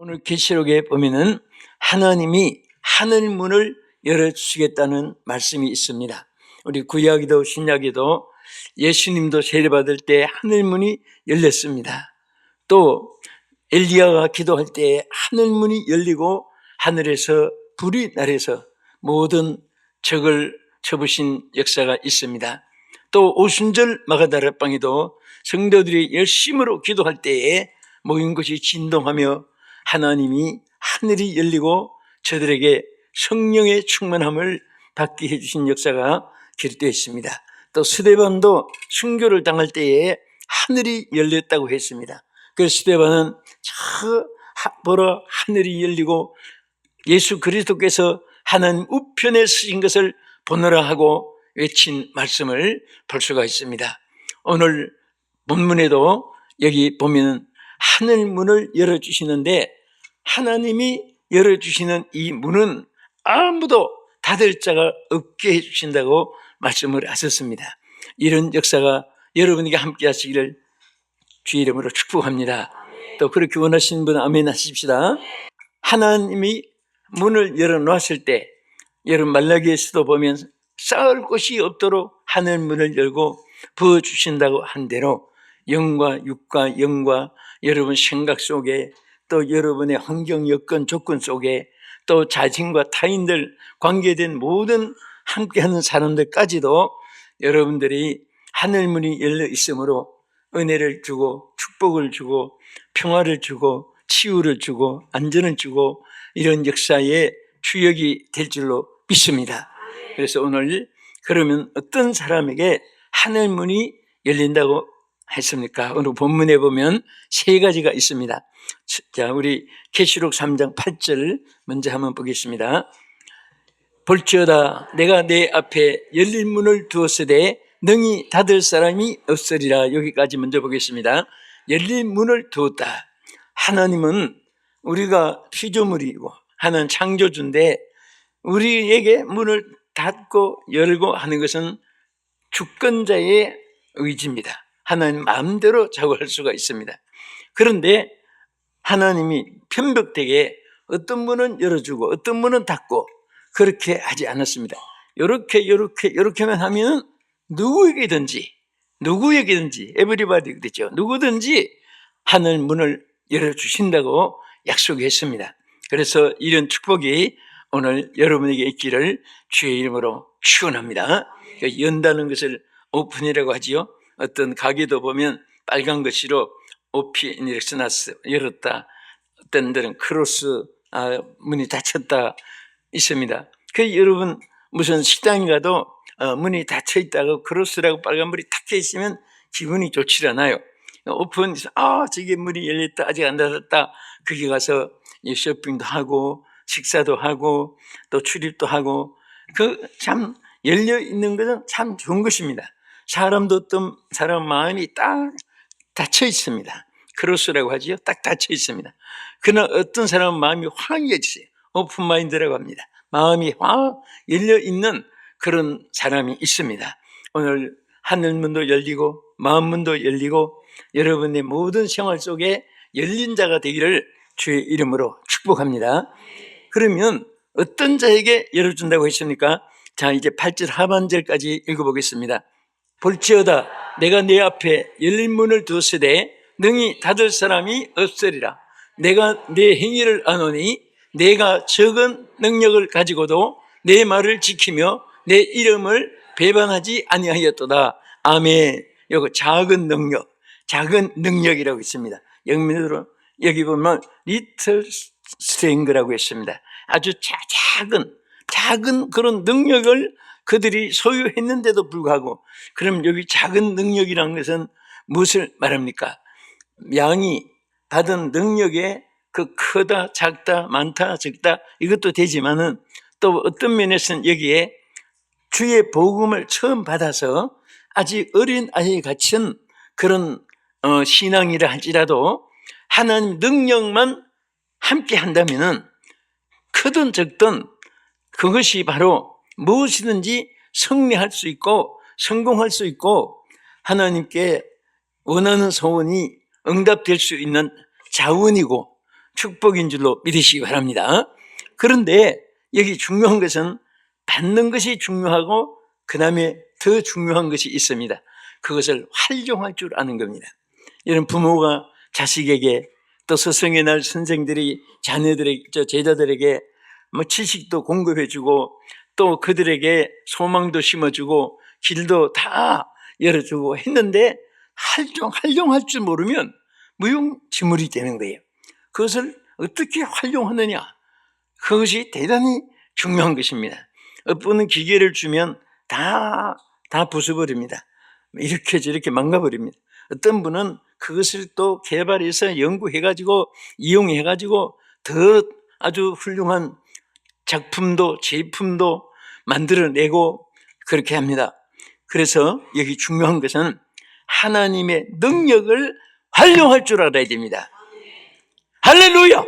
오늘 계시록에 보면은 하나님이 하늘 문을 열어주시겠다는 말씀이 있습니다. 우리 구약에도 신약에도 예수님도 세례받을 때 하늘 문이 열렸습니다. 또 엘리야가 기도할 때 하늘 문이 열리고 하늘에서 불이 나려서 모든 적을 쳐부신 역사가 있습니다. 또 오순절 마가다락방에도 성도들이 열심으로 기도할 때에 모인 것이 진동하며 하나님이 하늘이 열리고 저들에게 성령의 충만함을 받게 해주신 역사가 기록되어 있습니다. 또 스데반도 순교를 당할 때에 하늘이 열렸다고 했습니다. 그래서 스데반은 보라 하늘이 열리고 예수 그리스도께서 하나님 우편에 쓰신 것을 보노라 하고 외친 말씀을 볼 수가 있습니다. 오늘 본문에도 여기 보면 하늘 문을 열어주시는데 하나님이 열어주시는 이 문은 아무도 닫을 자가 없게 해주신다고 말씀을 하셨습니다. 이런 역사가 여러분에게 함께 하시기를 주의 이름으로 축복합니다. 또 그렇게 원하시는 분은 아멘 하십시다. 하나님이 문을 열어놓았을 때 여러분 말라기에서도 보면 쌓을 곳이 없도록 하늘 문을 열고 부어주신다고 한 대로 영과 육과 영과 여러분 생각 속에 또 여러분의 환경 여건 조건 속에 또 자신과 타인들 관계된 모든 함께하는 사람들까지도 여러분들이 하늘문이 열려 있으므로 은혜를 주고 축복을 주고 평화를 주고 치유를 주고 안전을 주고 이런 역사의 주역이 될 줄로 믿습니다. 그래서 오늘 그러면 어떤 사람에게 하늘문이 열린다고 했습니까? 오늘 본문에 보면 세 가지가 있습니다. 자, 우리 계시록 3장 8절 먼저 한번 보겠습니다. 볼지어다 내가 내 앞에 열린 문을 두었으되 능히 닫을 사람이 없으리라. 여기까지 먼저 보겠습니다. 열린 문을 두었다. 하나님은 우리가 피조물이고 하나님 창조주인데 우리에게 문을 닫고 열고 하는 것은 주권자의 의지입니다. 하나님 마음대로 작업할 수가 있습니다. 그런데 하나님이 편벽되게 어떤 문은 열어주고 어떤 문은 닫고 그렇게 하지 않았습니다. 이렇게만 하면 누구에게든지 에브리바디 그랬죠. 누구든지 하늘 문을 열어주신다고 약속했습니다. 그래서 이런 축복이 오늘 여러분에게 있기를 주의 이름으로 축원합니다. 연다는 것을 오픈이라고 하지요. 어떤 가게도 보면 빨간 글씨로 오픈 이렇게 써놨어요. 열었다. 어떤 데는 크로스 문이 닫혔다 있습니다. 그 여러분 무슨 식당에 가도 문이 닫혀 있다고 크로스라고 빨간불이 탁 있으면 기분이 좋지 않아요. 오픈 저게 문이 열렸다 아직 안 닫았다. 거기 가서 쇼핑도 하고 식사도 하고 또 출입도 하고 그 참 열려 있는 것은 참 좋은 것입니다. 사람도 어떤 사람 마음이 딱 닫혀 있습니다. 크로스라고 하지요. 딱 닫혀 있습니다. 그러나 어떤 사람은 마음이 황해지세요. 오픈 마인드라고 합니다. 마음이 확 열려 있는 그런 사람이 있습니다. 오늘 하늘문도 열리고 마음문도 열리고 여러분의 모든 생활 속에 열린 자가 되기를 주의 이름으로 축복합니다. 그러면 어떤 자에게 열어준다고 했습니까? 자, 이제 8절 하반절까지 읽어보겠습니다. 볼지어다 내가 내 앞에 열린 문을 두었으되 능히 닫을 사람이 없으리라. 내가 내 행위를 아노니 내가 적은 능력을 가지고도 내 말을 지키며 내 이름을 배반하지 아니하였도다. 아멘. 이거 작은 능력이라고 있습니다. 영문으로 여기 보면 little strength라고 했습니다. 아주 작은 그런 능력을 그들이 소유했는데도 불구하고, 그럼 여기 작은 능력이라는 것은 무엇을 말합니까? 양이 받은 능력에 그 크다, 작다, 많다, 적다 이것도 되지만은 또 어떤 면에서는 여기에 주의 복음을 처음 받아서 아직 어린 아이 같은 그런 신앙이라 할지라도 하나님 능력만 함께 한다면은 크든 적든 그것이 바로 무엇이든지 승리할 수 있고 성공할 수 있고 하나님께 원하는 소원이 응답될 수 있는 자원이고 축복인 줄로 믿으시기 바랍니다. 그런데 여기 중요한 것은 받는 것이 중요하고 그 다음에 더 중요한 것이 있습니다. 그것을 활용할 줄 아는 겁니다. 이런 부모가 자식에게, 또 스승의 날 선생들이 자녀들에게, 제자들에게 뭐 지식도 공급해주고 또 그들에게 소망도 심어주고 길도 다 열어주고 했는데 활용할 줄 모르면 무용지물이 되는 거예요. 그것을 어떻게 활용하느냐, 그것이 대단히 중요한 것입니다. 어떤 분은 기계를 주면 다 부숴버립니다. 이렇게 저렇게 망가버립니다. 어떤 분은 그것을 또 개발해서 연구해가지고 이용해가지고 더 아주 훌륭한 작품도 제품도 만들어내고 그렇게 합니다. 그래서 여기 중요한 것은 하나님의 능력을 활용할 줄 알아야 됩니다. 할렐루야!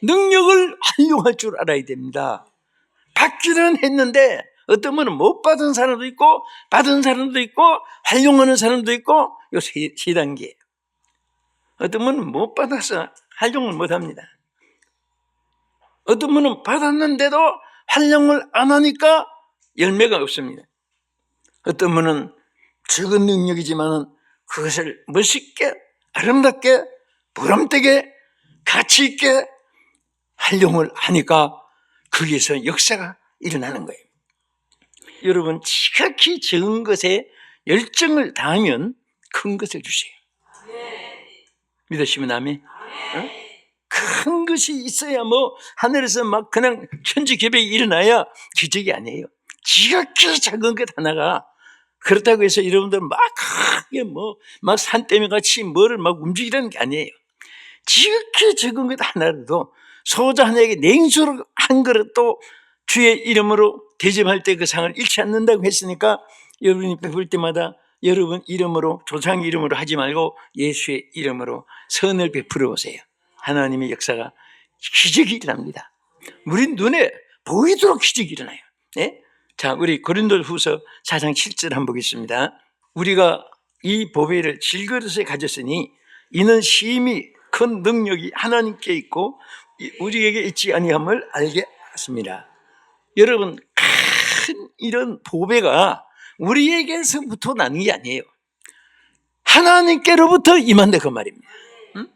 능력을 활용할 줄 알아야 됩니다. 받기는 했는데 어떤 분은 못 받은 사람도 있고 받은 사람도 있고 활용하는 사람도 있고 이 세 단계예요. 어떤 분은 못 받아서 활용을 못합니다. 어떤 분은 받았는데도 활용을 안 하니까 열매가 없습니다. 어떤 분은 적은 능력이지만 그것을 멋있게 아름답게 보람되게 가치 있게 활용을 하니까 거기에서 역사가 일어나는 거예요. 여러분, 지극히 적은 것에 열정을 다하면 큰 것을 주세요. 믿으시면 아멘. 어? 큰 것이 있어야 뭐 하늘에서 막 그냥 천지개벽이 일어나야 기적이 아니에요. 지극히 작은 것 하나가, 그렇다고 해서 여러분들 막 크게 막 산더미 같이 뭐를 막 움직이라는 게 아니에요. 지극히 적은 것 하나라도 소자 하나에게 냉수를 한 그릇도 주의 이름으로 대접할 때 그 상을 잃지 않는다고 했으니까 여러분이 베풀 때마다 여러분 이름으로, 조상 이름으로 하지 말고 예수의 이름으로 선을 베풀어 보세요. 하나님의 역사가 기적이 일어납니다. 우리 눈에 보이도록 기적이 일어나요. 네? 자, 우리 고린도후서 4장 7절 한번 보겠습니다. 우리가 이 보배를 질그릇에 가졌으니 이는 심히 큰 능력이 하나님께 있고 우리에게 있지 아니함을 알게 하십니다. 여러분, 큰 이런 보배가 우리에게서부터 나는 게 아니에요. 하나님께로부터 임한다 그 말입니다. 응?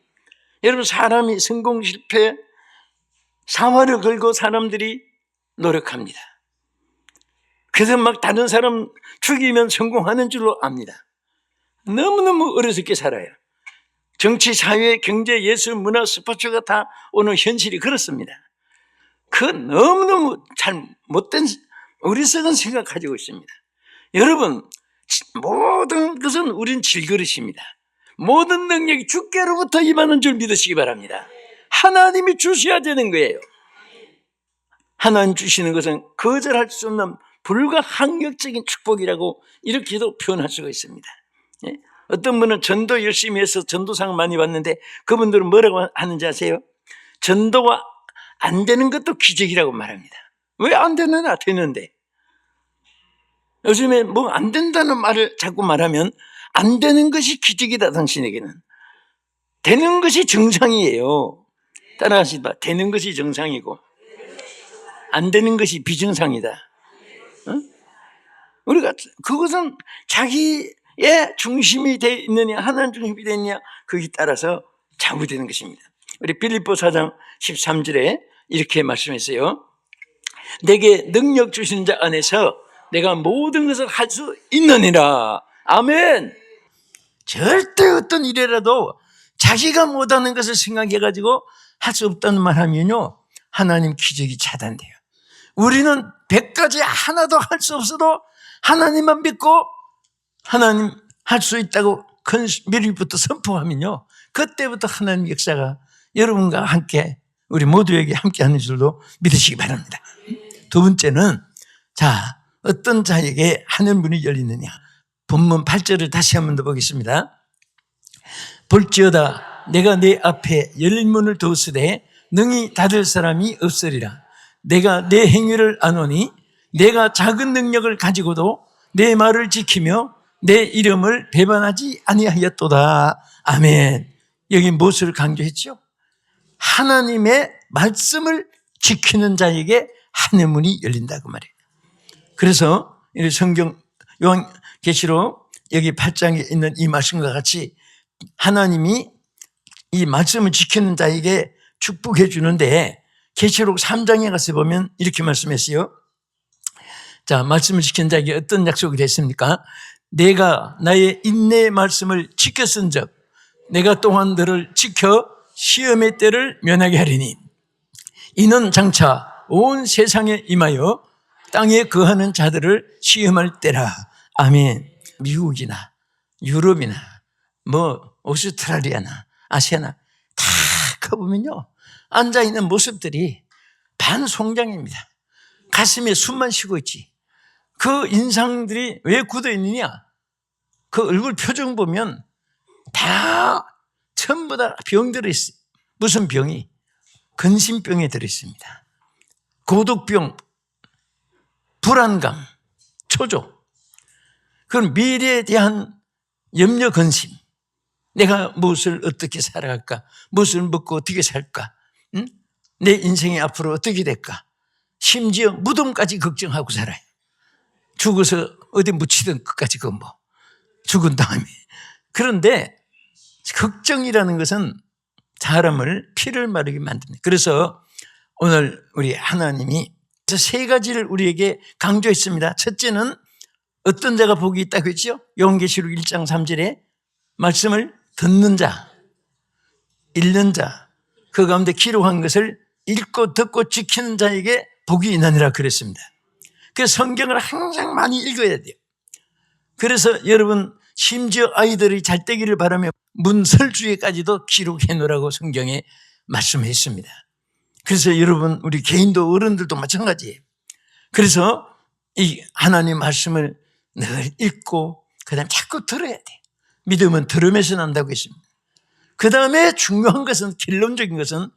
여러분, 사람이 성공 실패 사활을 걸고 사람들이 노력합니다. 그래서 막 다른 사람 죽이면 성공하는 줄로 압니다. 너무너무 어리석게 살아요. 정치, 사회, 경제, 예술, 문화, 스포츠가 다 오늘 현실이 그렇습니다. 그 너무너무 잘 못된 어리석은 생각 가지고 있습니다. 여러분, 모든 것은 우린 질그릇입니다. 모든 능력이 주께로부터 임하는 줄 믿으시기 바랍니다. 하나님이 주셔야 되는 거예요. 하나님 주시는 것은 거절할 수 없는 불가항력적인 축복이라고 이렇게도 표현할 수가 있습니다. 예? 어떤 분은 전도 열심히 해서 전도상 많이 받는데 그분들은 뭐라고 하는지 아세요? 전도가 안 되는 것도 기적이라고 말합니다. 왜 안 되느냐? 되는데. 요즘에 뭐 안 된다는 말을 자꾸 말하면 안 되는 것이 기적이다, 당신에게는. 되는 것이 정상이에요. 따라하시다. 되는 것이 정상이고 안 되는 것이 비정상이다. 어? 우리가 그것은 자기의 중심이 되어 있느냐 하나님 중심이 되어 있느냐 거기에 따라서 좌우되는 것입니다. 우리 빌립보 4장 13절에 이렇게 말씀했어요. 내게 능력 주신 자 안에서 내가 모든 것을 할 수 있느니라. 아멘. 절대 어떤 일이라도 자기가 못하는 것을 생각해가지고 할 수 없다는 말 하면요, 하나님 기적이 차단돼요. 우리는 100가지 하나도 할 수 없어도 하나님만 믿고 하나님 할 수 있다고 큰 미리부터 선포하면요, 그때부터 하나님 역사가 여러분과 함께 우리 모두에게 함께 하는 줄로 믿으시기 바랍니다. 두 번째는, 자, 어떤 자에게 하늘문이 열리느냐. 본문 8절을 다시 한 번 더 보겠습니다. 볼지어다 내가 내 앞에 열린 문을 두었으되 능히 닫을 사람이 없으리라. 내가 내 행위를 아노니 내가 작은 능력을 가지고도 내 말을 지키며 내 이름을 배반하지 아니하였도다. 아멘. 여기 무엇을 강조했죠? 하나님의 말씀을 지키는 자에게 하늘 문이 열린다고 말해요. 그래서 이 성경 요한계시록 여기 8장에 있는 이 말씀과 같이 하나님이 이 말씀을 지키는 자에게 축복해 주는데, 계시록 3장에 가서 보면 이렇게 말씀했어요. 자, 말씀을 지키는 자에게 어떤 약속이 됐습니까? 내가 나의 인내의 말씀을 지켰은즉 내가 또한 너를 지켜 시험의 때를 면하게 하리니 이는 장차 온 세상에 임하여 땅에 거하는 자들을 시험할 때라. 아멘. 미국이나 유럽이나 오스트랄리아나 아시아나 다 가보면요, 앉아있는 모습들이 반송장입니다. 가슴에 숨만 쉬고 있지. 그 인상들이 왜 굳어있느냐? 그 얼굴 표정 보면 다 전부 다 병 들어있어요. 무슨 병이? 근심병에 들어있습니다. 고독병, 불안감, 초조, 그런 미래에 대한 염려, 근심. 내가 무엇을 어떻게 살아갈까? 무엇을 먹고 어떻게 살까? 응? 내 인생이 앞으로 어떻게 될까? 심지어 무덤까지 걱정하고 살아요. 죽어서 어디 묻히든 끝까지 죽은 다음에. 그런데 걱정이라는 것은 사람을 피를 마르게 만듭니다. 그래서 오늘 우리 하나님이 세 가지를 우리에게 강조했습니다. 첫째는 어떤 자가 복이 있다고 했죠? 요한계시록 1장 3절에 말씀을 듣는 자, 읽는 자, 그 가운데 기록한 것을 읽고 듣고 지키는 자에게 복이 있느니라 그랬습니다. 그래서 성경을 항상 많이 읽어야 돼요. 그래서 여러분, 심지어 아이들이 잘 되기를 바라며 문설주에까지도 기록해 놓으라고 성경에 말씀했습니다. 그래서 여러분, 우리 개인도 어른들도 마찬가지예요. 그래서 이 하나님 말씀을 늘 읽고 그다음 자꾸 들어야 돼. 믿음은 들음에서 난다고 했습니다. 그 다음에 중요한 것은, 결론적인 것은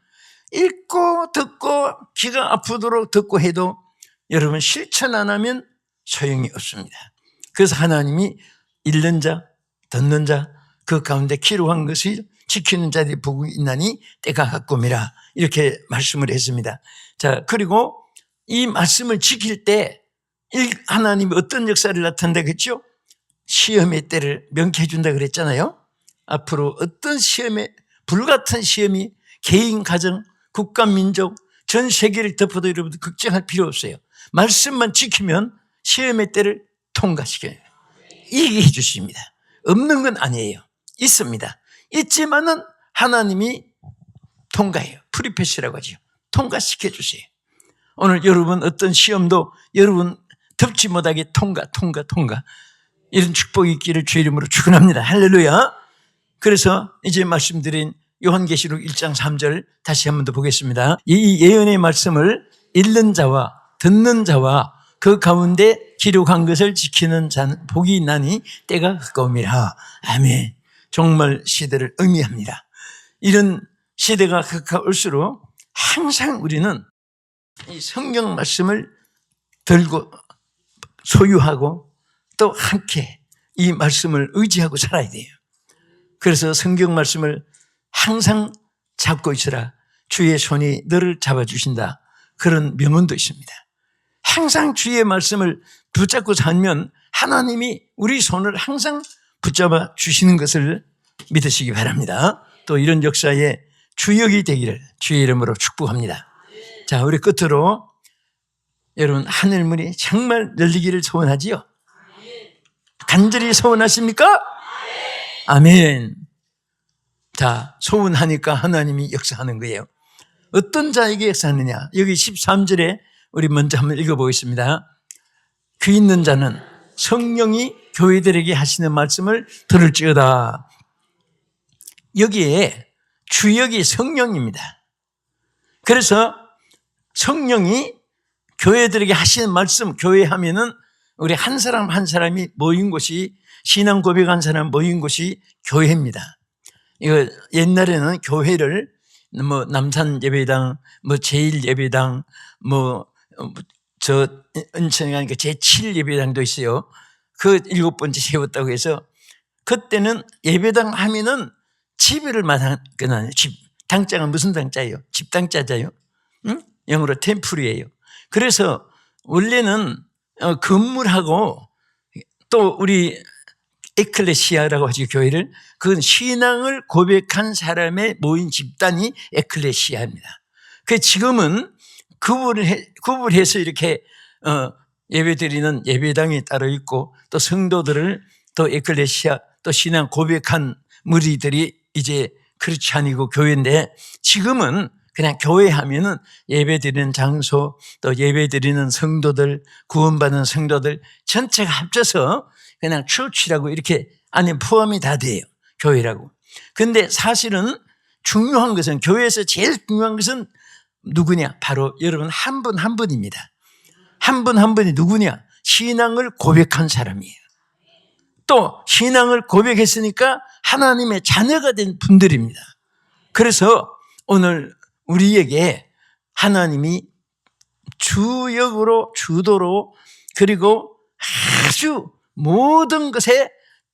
읽고 듣고 귀가 아프도록 듣고 해도 여러분 실천 안 하면 소용이 없습니다. 그래서 하나님이 읽는 자, 듣는 자, 그 가운데 기록한 것을 지키는 자들이 복이 있나니 때가 가까움이라 이렇게 말씀을 했습니다. 자, 그리고 이 말씀을 지킬 때 하나님이 어떤 역사를 나타낸다고 했죠? 시험의 때를 명쾌해 준다 그랬잖아요. 앞으로 어떤 시험에, 불같은 시험이 개인, 가정, 국가, 민족, 전 세계를 덮어도 여러분들 걱정할 필요 없어요. 말씀만 지키면 시험의 때를 통과시켜요. 이기게 해주십니다. 없는 건 아니에요. 있습니다. 있지만은 하나님이 통과해요. 프리패스라고 하죠. 통과시켜 주세요. 오늘 여러분 어떤 시험도 여러분 덮지 못하게 통과. 이런 축복이 있기를 주의 이름으로 축원합니다. 할렐루야. 그래서 이제 말씀드린 요한계시록 1장 3절 다시 한 번 더 보겠습니다. 이 예언의 말씀을 읽는 자와 듣는 자와 그 가운데 기록한 것을 지키는 자는 복이 있나니 때가 가까움이라. 아멘. 정말 시대를 의미합니다. 이런 시대가 가까울수록 항상 우리는 이 성경 말씀을 들고 소유하고 또 함께 이 말씀을 의지하고 살아야 돼요. 그래서 성경 말씀을 항상 잡고 있으라. 주의 손이 너를 잡아주신다. 그런 명언도 있습니다. 항상 주의 말씀을 붙잡고 살면 하나님이 우리 손을 항상 붙잡아 주시는 것을 믿으시기 바랍니다. 또 이런 역사의 주역이 되기를 주의 이름으로 축복합니다. 자, 우리 끝으로 여러분 하늘문이 정말 열리기를 소원하지요? 간절히 소원하십니까? 아멘. 자, 소원하니까 하나님이 역사하는 거예요. 어떤 자에게 역사하느냐? 여기 13절에 우리 먼저 한번 읽어보겠습니다. 귀 있는 자는 성령이 교회들에게 하시는 말씀을 들을지어다. 여기에 주역이 성령입니다. 그래서 성령이 교회들에게 하시는 말씀, 교회 하면은 우리 한 사람 한 사람이 모인 곳이, 신앙 고백한 사람 모인 곳이 교회입니다. 이거 옛날에는 교회를 남산 예배당, 제1 예배당, 은천에 가니까 제7 예배당도 있어요. 그 7번째 세웠다고 해서 그때는 예배당 하면은 집을 마다는 집, 당자가 무슨 당자예요? 집당자자요. 응? 영어로 템플이에요. 그래서 원래는 건물하고 또 우리 에클레시아라고 하죠, 교회를. 그건 신앙을 고백한 사람의 모인 집단이 에클레시아입니다. 그 지금은 구분해서 이렇게 예배드리는 예배당이 따로 있고 또 성도들을 또 에클레시아 또 신앙 고백한 무리들이 이제 크리스찬이고 교회인데, 지금은 그냥 교회 하면은 예배드리는 장소 또 예배드리는 성도들, 구원받은 성도들 전체가 합쳐서 그냥 처치라고 이렇게 안에 포함이 다 돼요, 교회라고. 근데 사실은 중요한 것은, 교회에서 제일 중요한 것은 누구냐? 바로 여러분 한 분 한 분입니다. 한 분 한 분이 누구냐? 신앙을 고백한 사람이에요. 또 신앙을 고백했으니까 하나님의 자녀가 된 분들입니다. 그래서 오늘 우리에게 하나님이 주역으로, 주도로, 그리고 아주 모든 것의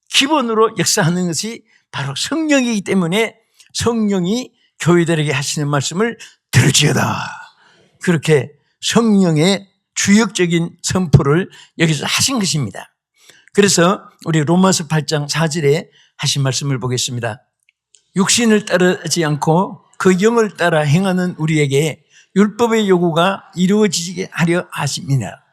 기본으로 역사하는 것이 바로 성령이기 때문에 성령이 교회들에게 하시는 말씀을 들을지어다, 그렇게 성령의 주역적인 선포를 여기서 하신 것입니다. 그래서 우리 로마서 8장 4절에 하신 말씀을 보겠습니다. 육신을 따르지 않고 그 영을 따라 행하는 우리에게 율법의 요구가 이루어지게 하려 하십니다.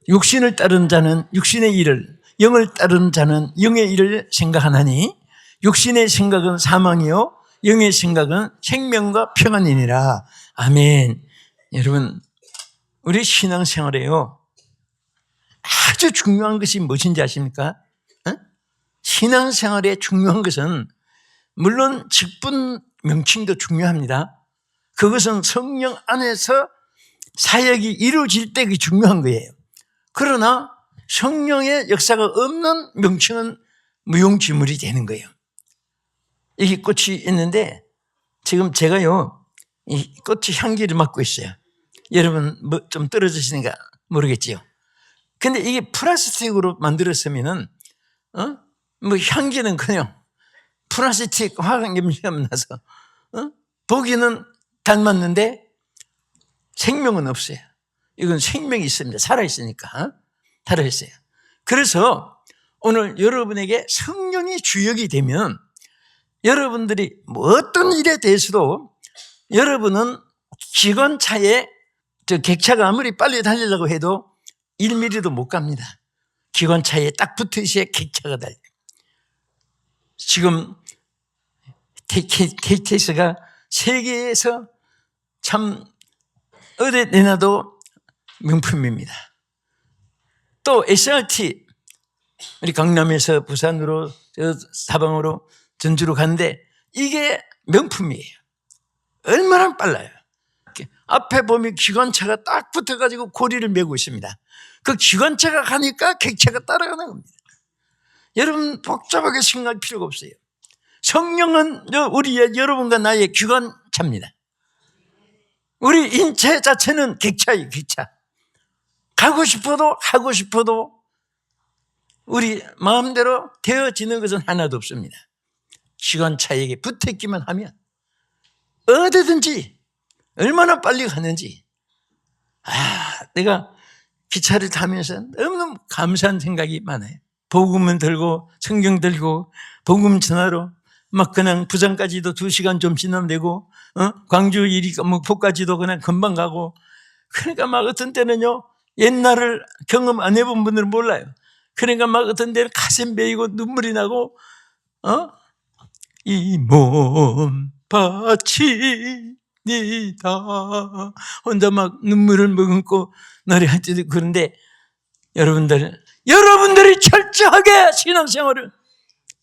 육신을 따르는 자는 육신의 일을, 영을 따르는 자는 영의 일을 생각하나니 육신의 생각은 사망이요 영의 생각은 생명과 평안이니라. 아멘. 여러분, 우리 신앙생활에요, 아주 중요한 것이 무엇인지 아십니까? 신앙생활에 중요한 것은 물론 직분 명칭도 중요합니다. 그것은 성령 안에서 사역이 이루어질 때 그게 중요한 거예요. 그러나 성령의 역사가 없는 명칭은 무용지물이 되는 거예요. 이게 꽃이 있는데 지금 제가요, 이 꽃이 향기를 맡고 있어요. 여러분 뭐 좀 떨어지시니까 모르겠지요. 근데 이게 플라스틱으로 만들었으면은 뭐 향기는 그냥 플라스틱 화학 냄새가 나서 보기는 닮았는데 생명은 없어요. 이건 생명이 있습니다. 살아있으니까. 살아있어요. 그래서 오늘 여러분에게 성령이 주역이 되면 여러분들이 뭐 어떤 일에 대해서도 여러분은 기관차에 객차가 아무리 빨리 달리려고 해도 1mm도 못 갑니다. 기관차에 딱 붙어 있어야 객차가 달려요. 지금 KTX가 세계에서 참 어디 내놔도 명품입니다. 또 SRT, 우리 강남에서 부산으로 사방으로 전주로 가는데 이게 명품이에요. 얼마나 빨라요. 앞에 보면 기관차가 딱 붙어가지고 고리를 메고 있습니다. 그 기관차가 가니까 객차가 따라가는 겁니다. 여러분 복잡하게 생각할 필요가 없어요. 성령은 우리의, 여러분과 나의 기관차입니다. 우리 인체 자체는 객차예요, 객차. 가고 싶어도 하고 싶어도 우리 마음대로 되어지는 것은 하나도 없습니다. 기관차에게 붙어있기만 하면 어디든지 얼마나 빨리 가는지. 내가 기차를 타면서 너무너무 감사한 생각이 많아요. 복음은 들고 성경 들고 복음 전하러 막 그냥 부산까지도 2시간 좀 지나면 되고, 광주 목포까지도 그냥 금방 가고. 그러니까 막 어떤 때는요, 옛날을 경험 안 해본 분들은 몰라요. 그러니까 막 어떤 때는 가슴 베이고 눈물이 나고, 이 몸 바치니다. 혼자 막 눈물을 머금고 노래할 때도. 그런데 여러분들이 철저하게 신앙생활을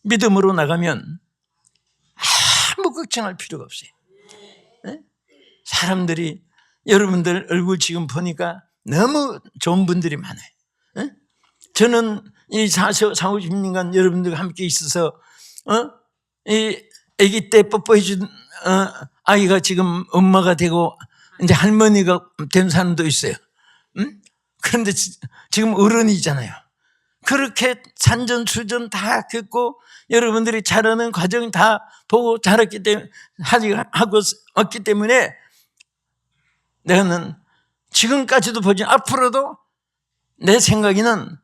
믿음으로 나가면 아무 걱정할 필요가 없어요. 사람들이 여러분들 얼굴 지금 보니까 너무 좋은 분들이 많아요. 저는 이 40-50년간 여러분들과 함께 있어서 이 아기 때 뽀뽀해 준 아이가 지금 엄마가 되고 이제 할머니가 된 사람도 있어요. 그런데 지금 어른이잖아요. 그렇게 산전수전 다 겪고 여러분들이 자라는 과정 다 보고 자랐기 때문에 하고 왔기 때문에 내가는 지금까지도 보지 앞으로도 내 생각에는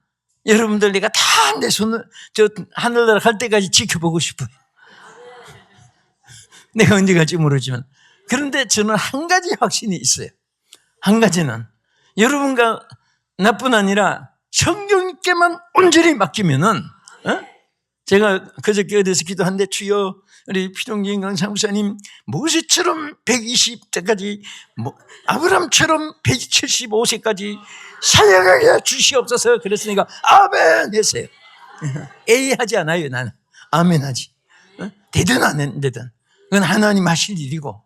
여러분들 내가 다 내 손을 저 하늘나라 갈 때까지 지켜보고 싶어요. 내가 언제 갈지 모르지만. 그런데 저는 한 가지 확신이 있어요. 한 가지는 여러분과 나뿐 아니라 성령께만 온전히 맡기면은, 제가 그저께 어디서 기도한데, 주여 우리 피동진 강사무사님 모세처럼 120세까지 아브람처럼 175세까지 사역하게 주시옵소서. 그랬으니까 아멘 했어요. 에이 하지 않아요. 나는 아멘 하지. 되든 안 되든 그건 하나님 하실 일이고,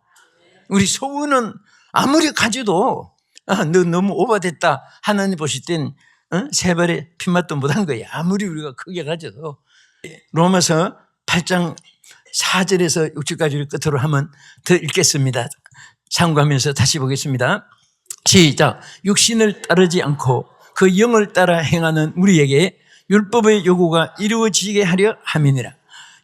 우리 소원은 아무리 가져도 너 너무 오버됐다 하나님 보실 땐 세 발의 피맛도 못한 거야. 아무리 우리가 크게 가져도. 로마서 8장 4절에서 6절까지를 끝으로 한번 더 읽겠습니다. 참고하면서 다시 보겠습니다. 시작. 육신을 따르지 않고 그 영을 따라 행하는 우리에게 율법의 요구가 이루어지게 하려 함이니라.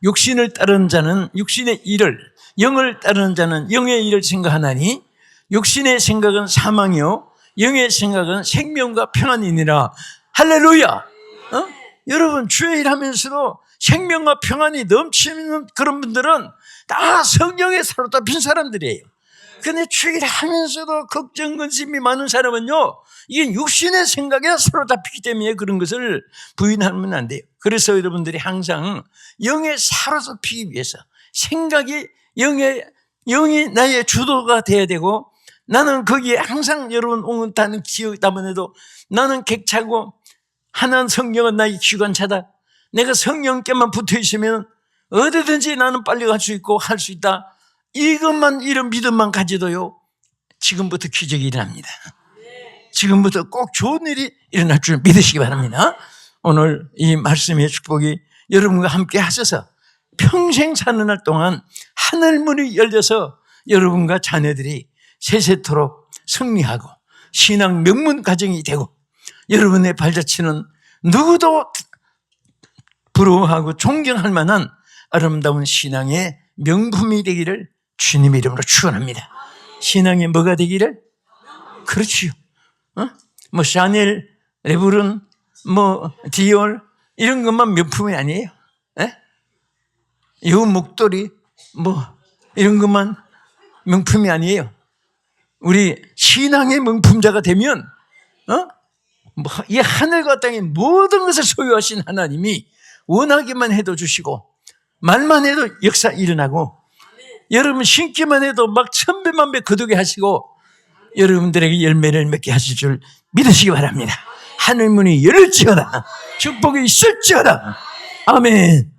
육신을 따르는 자는 육신의 일을, 영을 따르는 자는 영의 일을 생각하나니 육신의 생각은 사망이요 영의 생각은 생명과 평안이니라. 할렐루야. 여러분 주의 일 하면서도 생명과 평안이 넘치는 그런 분들은 다 성령에 사로잡힌 사람들이에요. 근데 주의 일 하면서도 걱정 근심이 많은 사람은요, 이게 육신의 생각에 사로잡히기 때문에 그런 것을 부인하면 안 돼요. 그래서 여러분들이 항상 영에 사로잡히기 위해서 생각이 영이 나의 주도가 돼야 되고, 나는 거기에 항상 여러분 오늘따는 기억 담아내도 나는 객차고 하나님 성령은 나의 기관차다. 내가 성령께만 붙어 있으면 어디든지 나는 빨리 갈 수 있고 할 수 있다. 이것만, 이런 믿음만 가져도요, 지금부터 기적이 일어납니다. 지금부터 꼭 좋은 일이 일어날 줄 믿으시기 바랍니다. 오늘 이 말씀의 축복이 여러분과 함께 하셔서 평생 사는 날 동안 하늘문이 열려서 여러분과 자녀들이 세세토록 승리하고 신앙 명문 가정이 되고 여러분의 발자취는 누구도 부러워하고 존경할 만한 아름다운 신앙의 명품이 되기를 주님의 이름으로 축원합니다. 신앙이 뭐가 되기를? 그렇지요. 뭐 샤넬, 레브론, 뭐 디올 이런 것만 명품이 아니에요. 이 목도리 뭐 이런 것만 명품이 아니에요. 우리 신앙의 명품자가 되면 뭐 이 하늘과 땅의 모든 것을 소유하신 하나님이 원하기만 해도 주시고 말만 해도 역사 일어나고 여러분 신기만 해도 막 천배만배 거두게 하시고 여러분들에게 열매를 맺게 하실 줄 믿으시기 바랍니다. 하늘문이 열릴지어다. 축복이 있을지어다. 아멘.